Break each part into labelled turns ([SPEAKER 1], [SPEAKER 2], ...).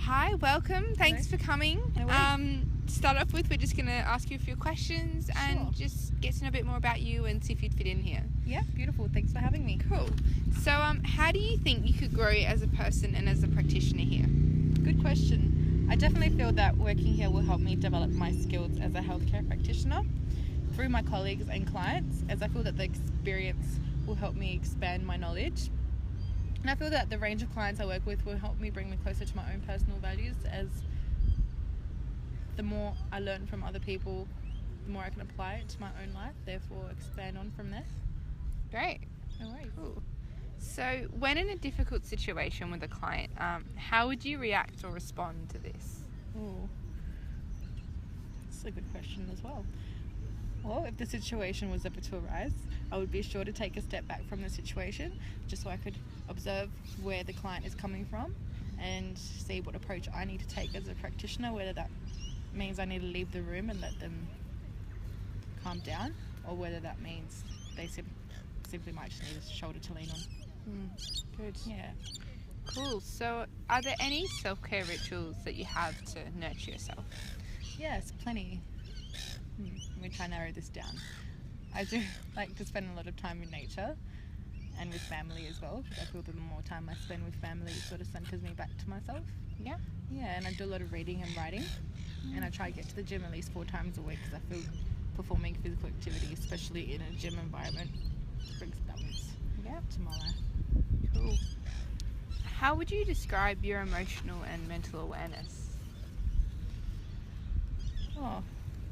[SPEAKER 1] Hi, welcome. Thanks for coming.
[SPEAKER 2] No worries.
[SPEAKER 1] To start off with, we're just going to ask you a few questions and
[SPEAKER 2] Sure.
[SPEAKER 1] just get to know a bit more about you and see if you'd fit in here.
[SPEAKER 2] Yeah, beautiful. Thanks for having me.
[SPEAKER 1] Cool. So, how do you think you could grow as a person and as a practitioner here?
[SPEAKER 2] Good question. I definitely feel that working here will help me develop my skills as a healthcare practitioner through my colleagues and clients, as I feel that the experience will help me expand my knowledge. And I feel that the range of clients I work with will help me bring me closer to my own personal values, as the more I learn from other people, the more I can apply it to my own life, therefore expand on from there.
[SPEAKER 1] Great.
[SPEAKER 2] No worries.
[SPEAKER 1] Cool. So, when in a difficult situation with a client, how would you react or respond to this?
[SPEAKER 2] Ooh. That's a good question as well. Well, if the situation was ever to arise, I would be sure to take a step back from the situation just so I could observe where the client is coming from and see what approach I need to take as a practitioner, whether that means I need to leave the room and let them calm down, or whether that means they simply might just need a shoulder to lean on.
[SPEAKER 1] Good.
[SPEAKER 2] Yeah.
[SPEAKER 1] Cool. So, are there any self-care rituals that you have to nurture yourself?
[SPEAKER 2] Yes, plenty. Let me try and narrow this down. I do like to spend a lot of time in nature and with family as well, because I feel that the more time I spend with family, it sort of centers me back to myself.
[SPEAKER 1] Yeah.
[SPEAKER 2] Yeah, and I do a lot of reading and writing, and I try to get to the gym at least 4 times a week, because I feel performing physical activity, especially in a gym environment, brings balance to my life.
[SPEAKER 1] Cool. How would you describe your emotional and mental awareness?
[SPEAKER 2] Oh,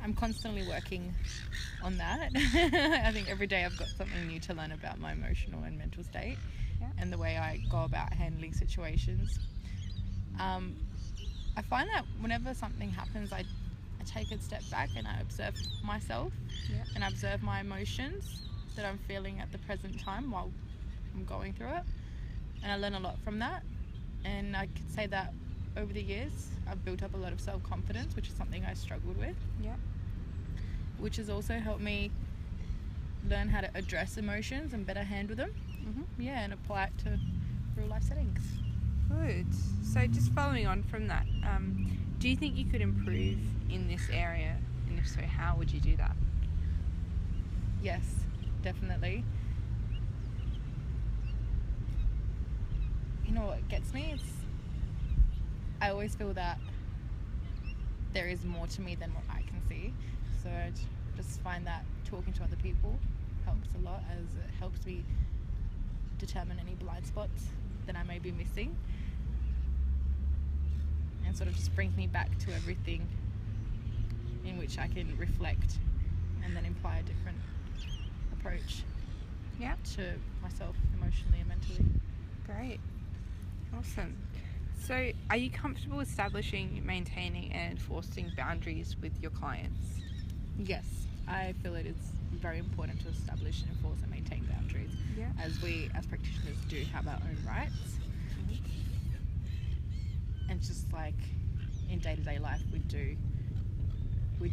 [SPEAKER 2] I'm constantly working on that. I think every day I've got something new to learn about my emotional and mental state and the way I go about handling situations. I find that whenever something happens, I take a step back and I observe myself and I observe my emotions that I'm feeling at the present time while I'm going through it, and I learn a lot from that. And I could say that over the years I've built up a lot of self-confidence, which is something I struggled with, which has also helped me learn how to address emotions and better handle them and apply it to real life settings.
[SPEAKER 1] Good. So, just following on from that, do you think you could improve in this area, and if so, how would you do that?
[SPEAKER 2] Yes, definitely. You know what gets me? I always feel that there is more to me than what I can see. So I just find that talking to other people helps a lot, as it helps me determine any blind spots that I may be missing, and sort of just brings me back to everything in which I can reflect and then apply a different approach to myself emotionally and mentally.
[SPEAKER 1] Great. Awesome. So, are you comfortable establishing, maintaining and enforcing boundaries with your clients?
[SPEAKER 2] Yes, I feel it is very important to establish and enforce and maintain boundaries, as we as practitioners do have our own rights. And just like in day-to-day life, we do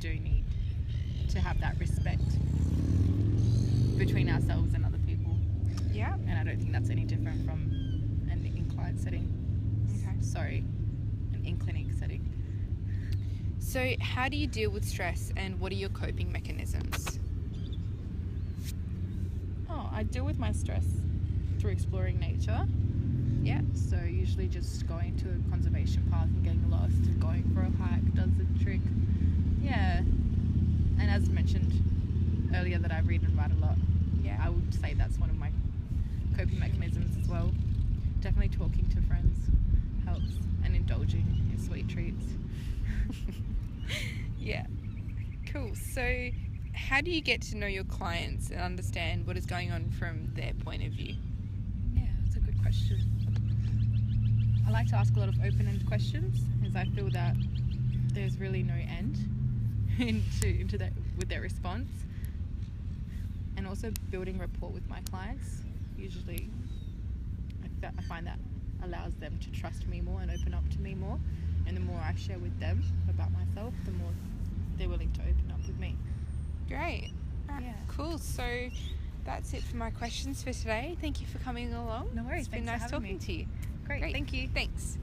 [SPEAKER 2] need to have that respect between ourselves and other people.
[SPEAKER 1] Yeah.
[SPEAKER 2] And I don't think that's any different from an in-clinic setting. An in-clinic setting.
[SPEAKER 1] So, how do you deal with stress, and what are your coping mechanisms?
[SPEAKER 2] I deal with my stress through exploring nature. So usually just going to a conservation park and getting lost and going for a hike does the trick. And as mentioned earlier that I read and write a lot, I would say that's one of my coping mechanisms as well. Definitely talking to friends helps, and indulging in sweet treats.
[SPEAKER 1] Cool. So, how do you get to know your clients and understand what is going on from their point of view?
[SPEAKER 2] That's a good question. I like to ask a lot of open-ended questions, as I feel that there's really no end into that with their response. And also building rapport with my clients. Usually I find that allows them to trust me more and open up to me more, and the more I share with them about myself, the more they're willing to open up with me.
[SPEAKER 1] Great. Cool. So that's it for my questions for today. Thank you for coming along.
[SPEAKER 2] No worries.
[SPEAKER 1] It's been nice talking to you.
[SPEAKER 2] Great. Thank you.
[SPEAKER 1] Thanks.